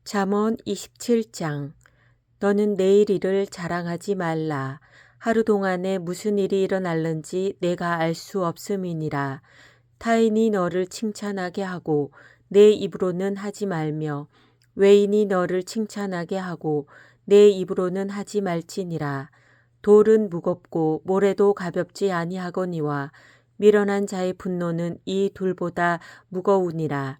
잠언 27장. 너는 내일 일을 자랑하지 말라. 하루 동안에 무슨 일이 일어날는지 내가 알 수 없음이니라. 타인이 너를 칭찬하게 하고 내 입으로는 하지 말며 외인이 너를 칭찬하게 하고 내 입으로는 하지 말지니라. 돌은 무겁고 모래도 가볍지 아니하거니와 미련한 자의 분노는 이 돌보다 무거우니라.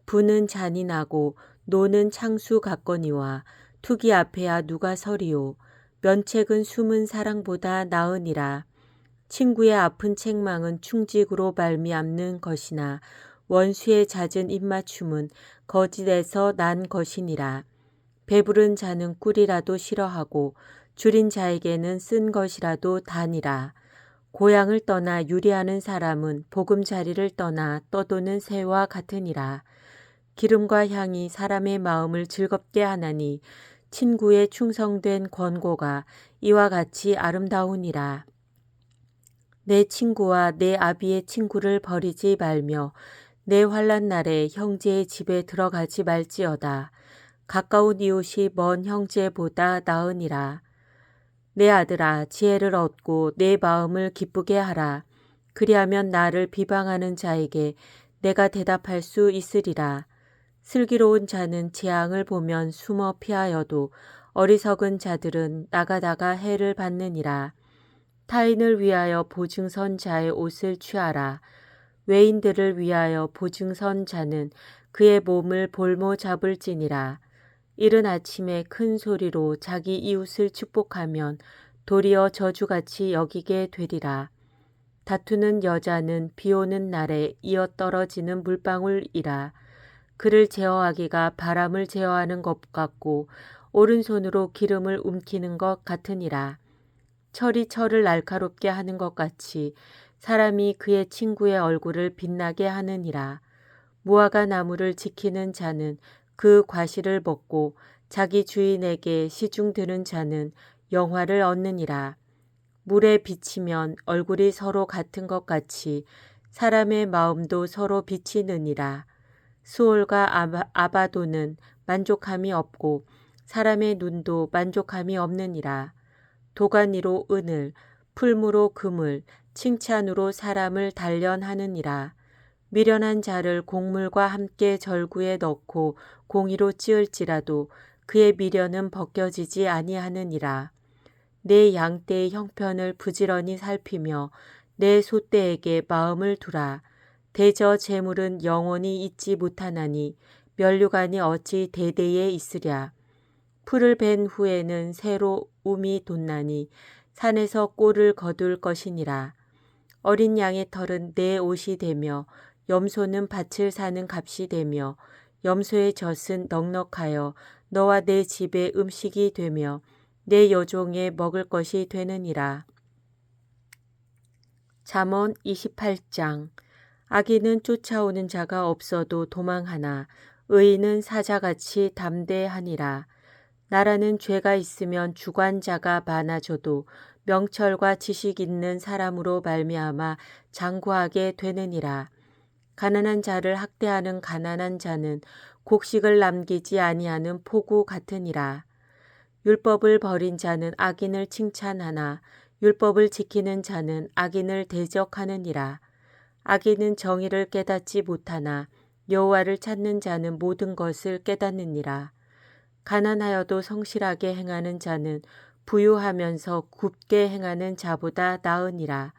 부는 잔인하고 노는 창수 같거니와 투기 앞에야 누가 서리요. 면책은 숨은 사랑보다 나으니라. 친구의 아픈 책망은 충직으로 말미암는 것이나 원수의 잦은 입맞춤은 거짓에서 난 것이니라. 배부른 자는 꿀이라도 싫어하고 줄인 자에게는 쓴 것이라도 다니라. 고향을 떠나 유리하는 사람은 보금자리를 떠나 떠도는 새와 같으니라. 기름과 향이 사람의 마음을 즐겁게 하나니 친구의 충성된 권고가 이와 같이 아름다우니라. 내 친구와 내 아비의 친구를 버리지 말며 내 환난 날에 형제의 집에 들어가지 말지어다. 가까운 이웃이 먼 형제보다 나으니라. 내 아들아, 지혜를 얻고 내 마음을 기쁘게 하라. 그리하면 나를 비방하는 자에게 내가 대답할 수 있으리라. 슬기로운 자는 재앙을 보면 숨어 피하여도 어리석은 자들은 나가다가 해를 받느니라. 타인을 위하여 보증선 자의 옷을 취하라. 외인들을 위하여 보증선 자는 그의 몸을 볼모 잡을지니라. 이른 아침에 큰 소리로 자기 이웃을 축복하면 도리어 저주같이 여기게 되리라. 다투는 여자는 비 오는 날에 이어 떨어지는 물방울이라. 그를 제어하기가 바람을 제어하는 것 같고 오른손으로 기름을 움키는 것 같으니라. 철이 철을 날카롭게 하는 것 같이 사람이 그의 친구의 얼굴을 빛나게 하느니라. 무화과 나무를 지키는 자는 그 과실을 먹고 자기 주인에게 시중 드는 자는 영화를 얻느니라. 물에 비치면 얼굴이 서로 같은 것 같이 사람의 마음도 서로 비치느니라. 수올과 아바도는 만족함이 없고 사람의 눈도 만족함이 없느니라. 도가니로 은을, 풀무로 금을, 칭찬으로 사람을 단련하느니라. 미련한 자를 곡물과 함께 절구에 넣고 공의로 찌을지라도 그의 미련은 벗겨지지 아니하느니라. 내 양떼의 형편을 부지런히 살피며 내 소떼에게 마음을 두라. 대저 재물은 영원히 있지 못하나니 면류관이 어찌 대대에 있으랴. 풀을 벤 후에는 새로 움이 돋나니 산에서 꼴을 거둘 것이니라. 어린 양의 털은 내 옷이 되며 염소는 밭을 사는 값이 되며 염소의 젖은 넉넉하여 너와 내 집의 음식이 되며 내 여종의 먹을 것이 되느니라. 잠언 28장. 악인은 쫓아오는 자가 없어도 도망하나 의인은 사자같이 담대하니라. 나라는 죄가 있으면 주관자가 많아져도 명철과 지식 있는 사람으로 말미암아 장구하게 되느니라. 가난한 자를 학대하는 가난한 자는 곡식을 남기지 아니하는 포구 같으니라. 율법을 버린 자는 악인을 칭찬하나 율법을 지키는 자는 악인을 대적하느니라. 악인은 정의를 깨닫지 못하나 여호와를 찾는 자는 모든 것을 깨닫느니라. 가난하여도 성실하게 행하는 자는 부유하면서 굽게 행하는 자보다 나으니라.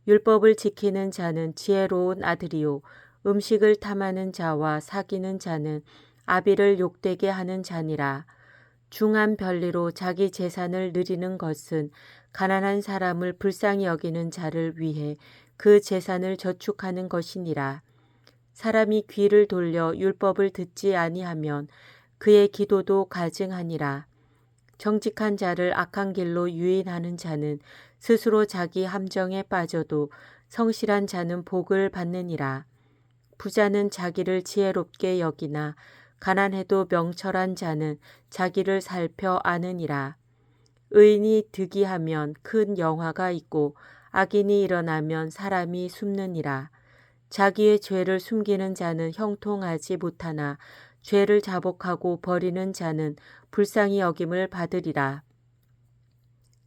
율법을 지키는 자는 지혜로운 아들이요 음식을 탐하는 자와 사귀는 자는 아비를 욕되게 하는 자니라. 중한 별리로 자기 재산을 누리는 것은 가난한 사람을 불쌍히 여기는 자를 위해 그 재산을 저축하는 것이니라. 사람이 귀를 돌려 율법을 듣지 아니하면 그의 기도도 가증하니라. 정직한 자를 악한 길로 유인하는 자는 스스로 자기 함정에 빠져도 성실한 자는 복을 받느니라. 부자는 자기를 지혜롭게 여기나 가난해도 명철한 자는 자기를 살펴 아느니라. 의인이 득이하면 큰 영화가 있고 악인이 일어나면 사람이 숨느니라. 자기의 죄를 숨기는 자는 형통하지 못하나 죄를 자복하고 버리는 자는 불쌍히 여김을 받으리라.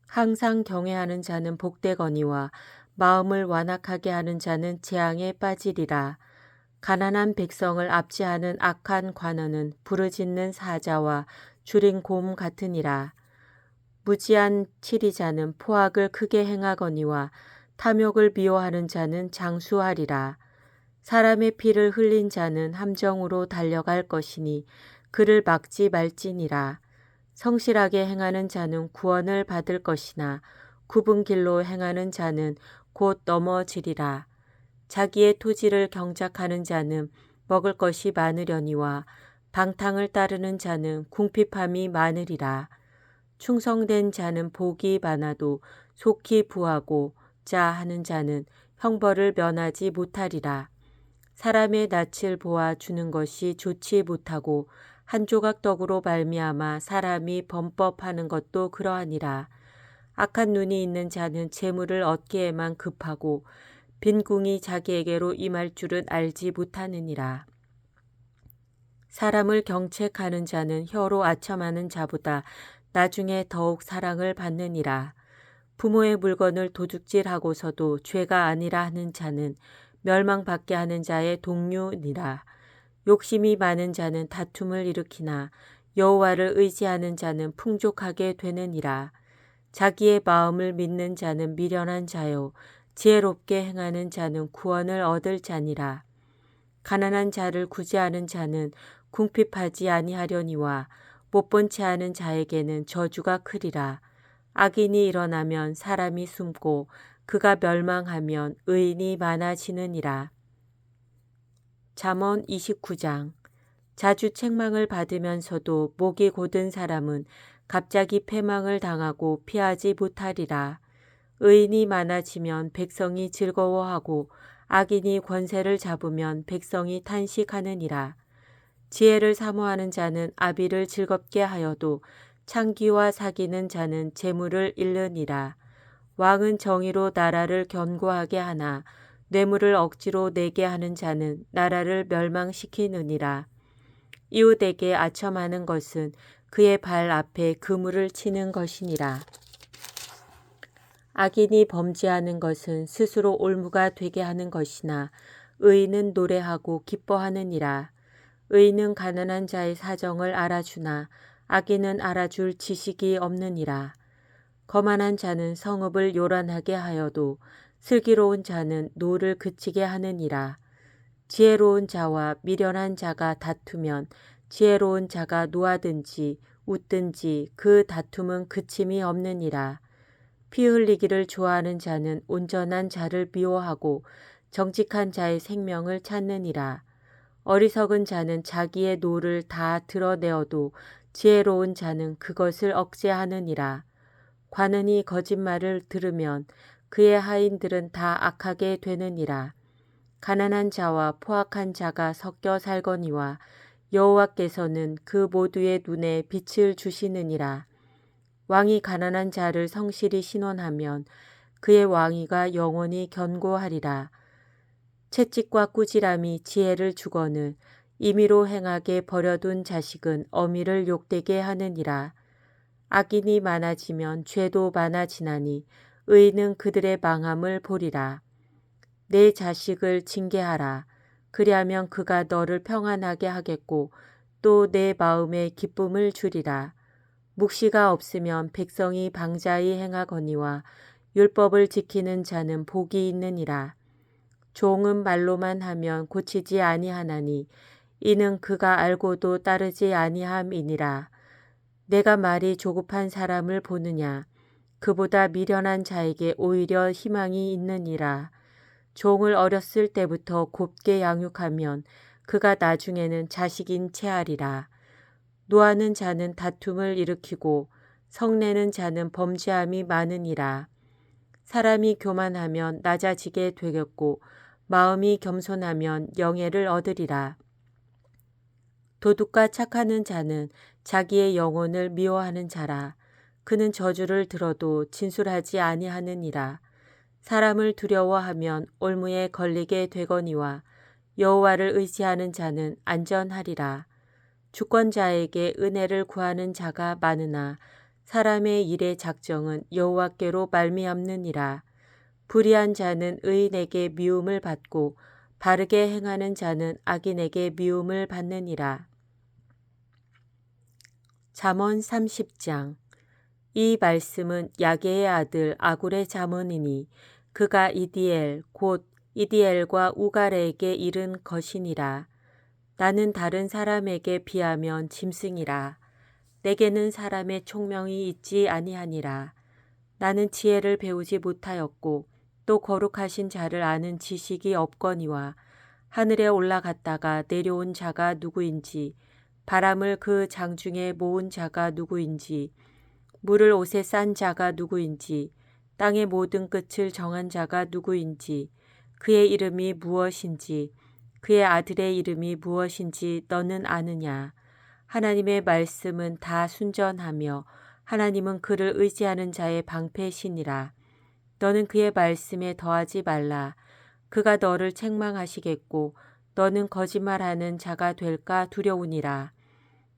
항상 경외하는 자는 복되거니와 마음을 완악하게 하는 자는 재앙에 빠지리라. 가난한 백성을 압제하는 악한 관원은 부르짖는 사자와 줄인 곰 같으니라. 무지한 치리자는 포악을 크게 행하거니와 탐욕을 미워하는 자는 장수하리라. 사람의 피를 흘린 자는 함정으로 달려갈 것이니 그를 막지 말지니라. 성실하게 행하는 자는 구원을 받을 것이나 굽은 길로 행하는 자는 곧 넘어지리라. 자기의 토지를 경작하는 자는 먹을 것이 많으려니와 방탕을 따르는 자는 궁핍함이 많으리라. 충성된 자는 복이 많아도 속히 부하고 자하는 자는 형벌을 면하지 못하리라. 사람의 낯을 보아 주는 것이 좋지 못하고 한 조각 떡으로 말미암아 사람이 범법하는 것도 그러하니라. 악한 눈이 있는 자는 재물을 얻기에만 급하고 빈궁이 자기에게로 임할 줄은 알지 못하느니라. 사람을 경책하는 자는 혀로 아첨하는 자보다 나중에 더욱 사랑을 받느니라. 부모의 물건을 도둑질하고서도 죄가 아니라 하는 자는 멸망받게 하는 자의 동류니라. 욕심이 많은 자는 다툼을 일으키나 여호와를 의지하는 자는 풍족하게 되느니라. 자기의 마음을 믿는 자는 미련한 자요 지혜롭게 행하는 자는 구원을 얻을 자니라. 가난한 자를 구제하는 자는 궁핍하지 아니하려니와 못본 채 하는 자에게는 저주가 크리라. 악인이 일어나면 사람이 숨고 그가 멸망하면 의인이 많아지느니라. 잠언 29장. 자주 책망을 받으면서도 목이 곧은 사람은 갑자기 패망을 당하고 피하지 못하리라. 의인이 많아지면 백성이 즐거워하고 악인이 권세를 잡으면 백성이 탄식하느니라. 지혜를 사모하는 자는 아비를 즐겁게 하여도 창기와 사귀는 자는 재물을 잃느니라. 왕은 정의로 나라를 견고하게 하나 뇌물을 억지로 내게 하는 자는 나라를 멸망시키느니라. 이웃에게 아첨하는 것은 그의 발 앞에 그물을 치는 것이니라. 악인이 범죄하는 것은 스스로 올무가 되게 하는 것이나 의인은 노래하고 기뻐하느니라. 의인은 가난한 자의 사정을 알아주나 악인은 알아줄 지식이 없느니라. 거만한 자는 성읍을 요란하게 하여도 슬기로운 자는 노를 그치게 하느니라. 지혜로운 자와 미련한 자가 다투면 지혜로운 자가 노하든지 웃든지 그 다툼은 그침이 없느니라. 피 흘리기를 좋아하는 자는 온전한 자를 미워하고 정직한 자의 생명을 찾느니라. 어리석은 자는 자기의 노를 다 드러내어도 지혜로운 자는 그것을 억제하느니라. 관은이 거짓말을 들으면 그의 하인들은 다 악하게 되느니라. 가난한 자와 포악한 자가 섞여 살거니와 여호와께서는 그 모두의 눈에 빛을 주시느니라. 왕이 가난한 자를 성실히 신원하면 그의 왕위가 영원히 견고하리라. 채찍과 꾸지람이 지혜를 주거늘 임의로 행하게 버려둔 자식은 어미를 욕되게 하느니라. 악인이 많아지면 죄도 많아지나니 의인은 그들의 망함을 보리라. 내 자식을 징계하라. 그리하면 그가 너를 평안하게 하겠고 또 내 마음에 기쁨을 주리라. 묵시가 없으면 백성이 방자히 행하거니와 율법을 지키는 자는 복이 있느니라. 종은 말로만 하면 고치지 아니하나니 이는 그가 알고도 따르지 아니함이니라. 내가 말이 조급한 사람을 보느냐. 그보다 미련한 자에게 오히려 희망이 있느니라. 종을 어렸을 때부터 곱게 양육하면 그가 나중에는 자식인 채하리라. 노하는 자는 다툼을 일으키고 성내는 자는 범죄함이 많으니라. 사람이 교만하면 낮아지게 되겠고 마음이 겸손하면 영예를 얻으리라. 도둑과 착하는 자는 자기의 영혼을 미워하는 자라. 그는 저주를 들어도 진술하지 아니하느니라. 사람을 두려워하면 올무에 걸리게 되거니와 여호와를 의지하는 자는 안전하리라. 주권자에게 은혜를 구하는 자가 많으나 사람의 일의 작정은 여호와께로 말미암느니라. 불의한 자는 의인에게 미움을 받고 바르게 행하는 자는 악인에게 미움을 받느니라. 잠언 30장. 이 말씀은 야게의 아들 아굴의 잠언이니 그가 이디엘 곧 이디엘과 우갈에게 이른 것이니라. 나는 다른 사람에게 비하면 짐승이라. 내게는 사람의 총명이 있지 아니하니라. 나는 지혜를 배우지 못하였고 또 거룩하신 자를 아는 지식이 없거니와 하늘에 올라갔다가 내려온 자가 누구인지 바람을 그 장중에 모은 자가 누구인지 물을 옷에 싼 자가 누구인지 땅의 모든 끝을 정한 자가 누구인지 그의 이름이 무엇인지 그의 아들의 이름이 무엇인지 너는 아느냐. 하나님의 말씀은 다 순전하며 하나님은 그를 의지하는 자의 방패시니라. 너는 그의 말씀에 더하지 말라. 그가 너를 책망하시겠고 너는 거짓말하는 자가 될까 두려우니라.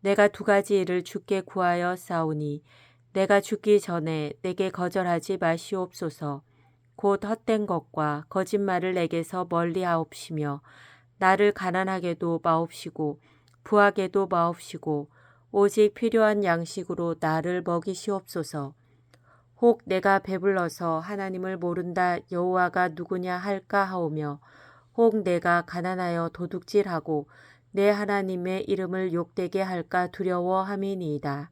내가 두 가지 일을 주께 구하여 싸우니 내가 죽기 전에 내게 거절하지 마시옵소서. 곧 헛된 것과 거짓말을 내게서 멀리하옵시며 나를 가난하게도 마옵시고 부하게도 마옵시고 오직 필요한 양식으로 나를 먹이시옵소서. 혹 내가 배불러서 하나님을 모른다 여호와가 누구냐 할까 하오며 혹 내가 가난하여 도둑질하고 내 하나님의 이름을 욕되게 할까 두려워함이니이다.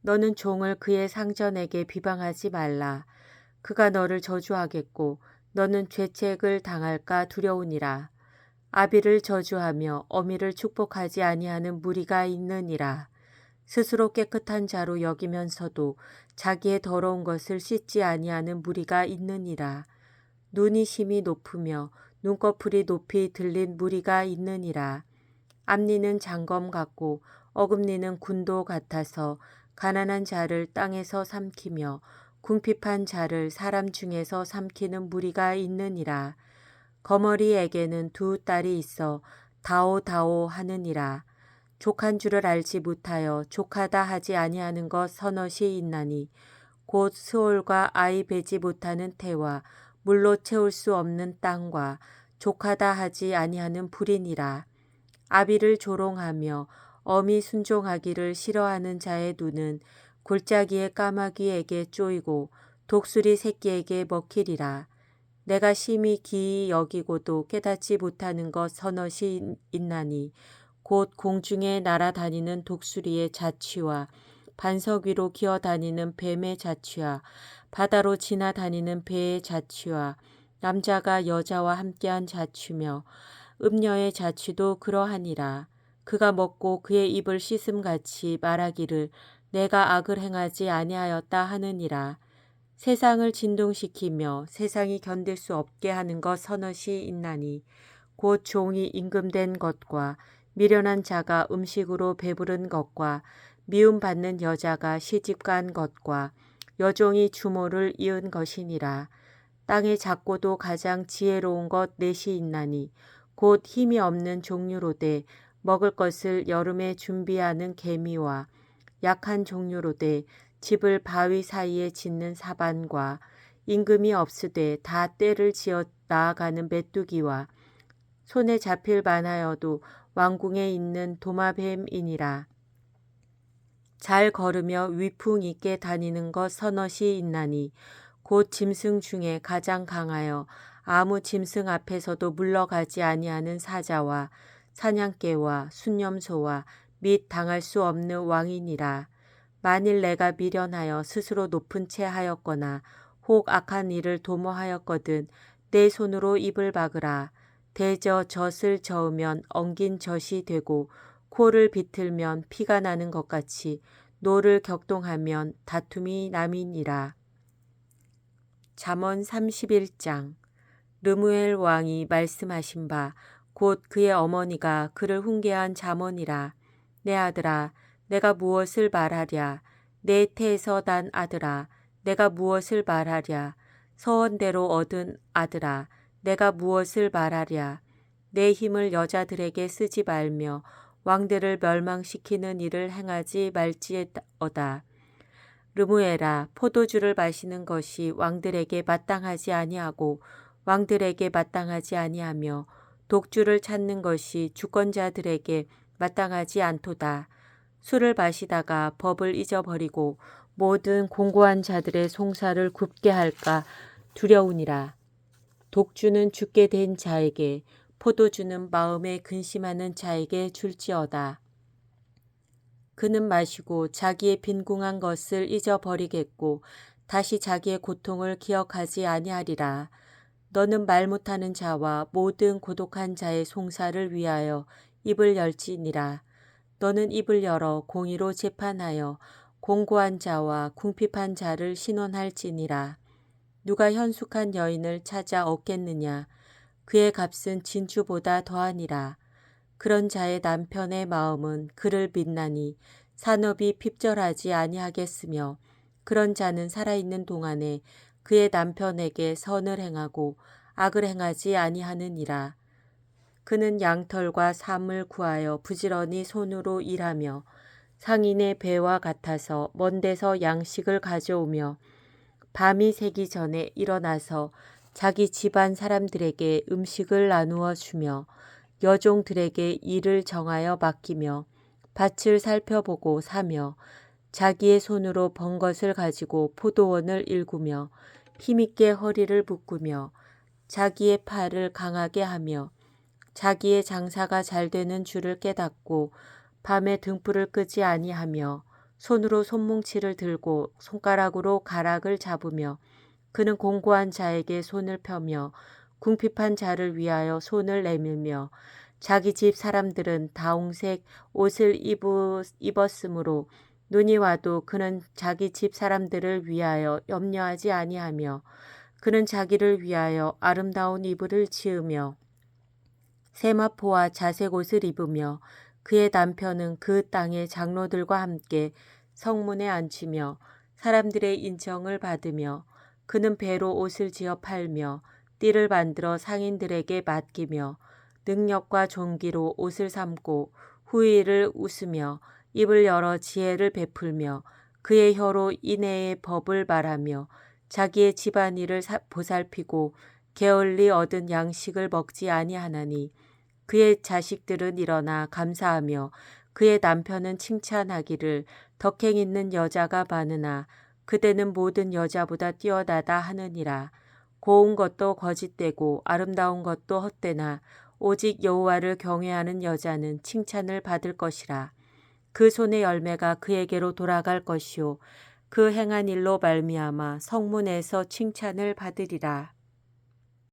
너는 종을 그의 상전에게 비방하지 말라. 그가 너를 저주하겠고 너는 죄책을 당할까 두려우니라. 아비를 저주하며 어미를 축복하지 아니하는 무리가 있느니라. 스스로 깨끗한 자로 여기면서도 자기의 더러운 것을 씻지 아니하는 무리가 있느니라. 눈이 심히 높으며 눈꺼풀이 높이 들린 무리가 있느니라. 앞니는 장검 같고 어금니는 군도 같아서 가난한 자를 땅에서 삼키며 궁핍한 자를 사람 중에서 삼키는 무리가 있느니라. 거머리에게는 두 딸이 있어 다오다오 하느니라. 족한 줄을 알지 못하여 족하다 하지 아니하는 것 서넛이 있나니 곧 스올과 아이 베지 못하는 태와 물로 채울 수 없는 땅과 족하다 하지 아니하는 불이니라. 아비를 조롱하며 어미 순종하기를 싫어하는 자의 눈은 골짜기의 까마귀에게 쪼이고 독수리 새끼에게 먹히리라. 내가 심히 기이 여기고도 깨닫지 못하는 것 서넛이 있나니 곧 공중에 날아다니는 독수리의 자취와 반석 위로 기어다니는 뱀의 자취와 바다로 지나다니는 배의 자취와 남자가 여자와 함께한 자취며 음녀의 자취도 그러하니라. 그가 먹고 그의 입을 씻음같이 말하기를 내가 악을 행하지 아니하였다 하느니라. 세상을 진동시키며 세상이 견딜 수 없게 하는 것 서넛이 있나니 곧 종이 임금된 것과 미련한 자가 음식으로 배부른 것과 미움받는 여자가 시집간 것과 여종이 주모를 이은 것이니라. 땅의 작고도 가장 지혜로운 것 넷이 있나니 곧 힘이 없는 종류로되 먹을 것을 여름에 준비하는 개미와 약한 종류로되 집을 바위 사이에 짓는 사반과 임금이 없으되 다 때를 지어 나아가는 메뚜기와 손에 잡힐 만하여도 왕궁에 있는 도마뱀이니라. 잘 걸으며 위풍 있게 다니는 것 서넛이 있나니 곧 짐승 중에 가장 강하여 아무 짐승 앞에서도 물러가지 아니하는 사자와 사냥개와 순념소와 및 당할 수 없는 왕이니라. 만일 내가 미련하여 스스로 높은 채 하였거나 혹 악한 일을 도모하였거든 내 손으로 입을 박으라. 대저 젖을 저으면 엉긴 젖이 되고 코를 비틀면 피가 나는 것 같이 노를 격동하면 다툼이 남이니라. 잠언 31장. 르무엘 왕이 말씀하신 바 곧 그의 어머니가 그를 훈계한 잠언이라. 내 아들아 내가 무엇을 말하랴. 내 태에서 난 아들아 내가 무엇을 말하랴. 서원대로 얻은 아들아 내가 무엇을 말하랴. 내 힘을 여자들에게 쓰지 말며 왕들을 멸망시키는 일을 행하지 말지어다. 르무엘아, 포도주를 마시는 것이 왕들에게 마땅하지 아니하고 왕들에게 마땅하지 아니하며 독주를 찾는 것이 주권자들에게 마땅하지 않도다. 술을 마시다가 법을 잊어버리고 모든 공고한 자들의 송사를 굽게 할까 두려우니라. 독주는 죽게 된 자에게, 포도주는 마음에 근심하는 자에게 줄지어다. 그는 마시고 자기의 빈궁한 것을 잊어버리겠고 다시 자기의 고통을 기억하지 아니하리라. 너는 말 못하는 자와 모든 고독한 자의 송사를 위하여 입을 열지니라. 너는 입을 열어 공의로 재판하여 공고한 자와 궁핍한 자를 신원할지니라. 누가 현숙한 여인을 찾아 얻겠느냐? 그의 값은 진주보다 더하니라. 그런 자의 남편의 마음은 그를 믿나니 산업이 핍절하지 아니하겠으며 그런 자는 살아있는 동안에 그의 남편에게 선을 행하고 악을 행하지 아니하느니라. 그는 양털과 삼을 구하여 부지런히 손으로 일하며 상인의 배와 같아서 먼 데서 양식을 가져오며 밤이 새기 전에 일어나서 자기 집안 사람들에게 음식을 나누어 주며 여종들에게 일을 정하여 맡기며 밭을 살펴보고 사며 자기의 손으로 번 것을 가지고 포도원을 일구며 힘있게 허리를 묶으며 자기의 팔을 강하게 하며 자기의 장사가 잘 되는 줄을 깨닫고 밤에 등불을 끄지 아니하며 손으로 손뭉치를 들고 손가락으로 가락을 잡으며 그는 공고한 자에게 손을 펴며 궁핍한 자를 위하여 손을 내밀며 자기 집 사람들은 다홍색 옷을 입었으므로 눈이 와도 그는 자기 집 사람들을 위하여 염려하지 아니하며 그는 자기를 위하여 아름다운 이불을 지으며 세마포와 자색 옷을 입으며 그의 남편은 그 땅의 장로들과 함께 성문에 앉히며 사람들의 인정을 받으며 그는 배로 옷을 지어 팔며 띠를 만들어 상인들에게 맡기며 능력과 존귀로 옷을 삼고 후의를 웃으며 입을 열어 지혜를 베풀며 그의 혀로 인애의 법을 말하며 자기의 집안일을 보살피고 게을리 얻은 양식을 먹지 아니하나니 그의 자식들은 일어나 감사하며 그의 남편은 칭찬하기를 덕행 있는 여자가 많으나 그대는 모든 여자보다 뛰어나다 하느니라. 고운 것도 거짓되고 아름다운 것도 헛되나 오직 여호와를 경외하는 여자는 칭찬을 받을 것이라. 그 손의 열매가 그에게로 돌아갈 것이요 그 행한 일로 말미암아 성문에서 칭찬을 받으리라.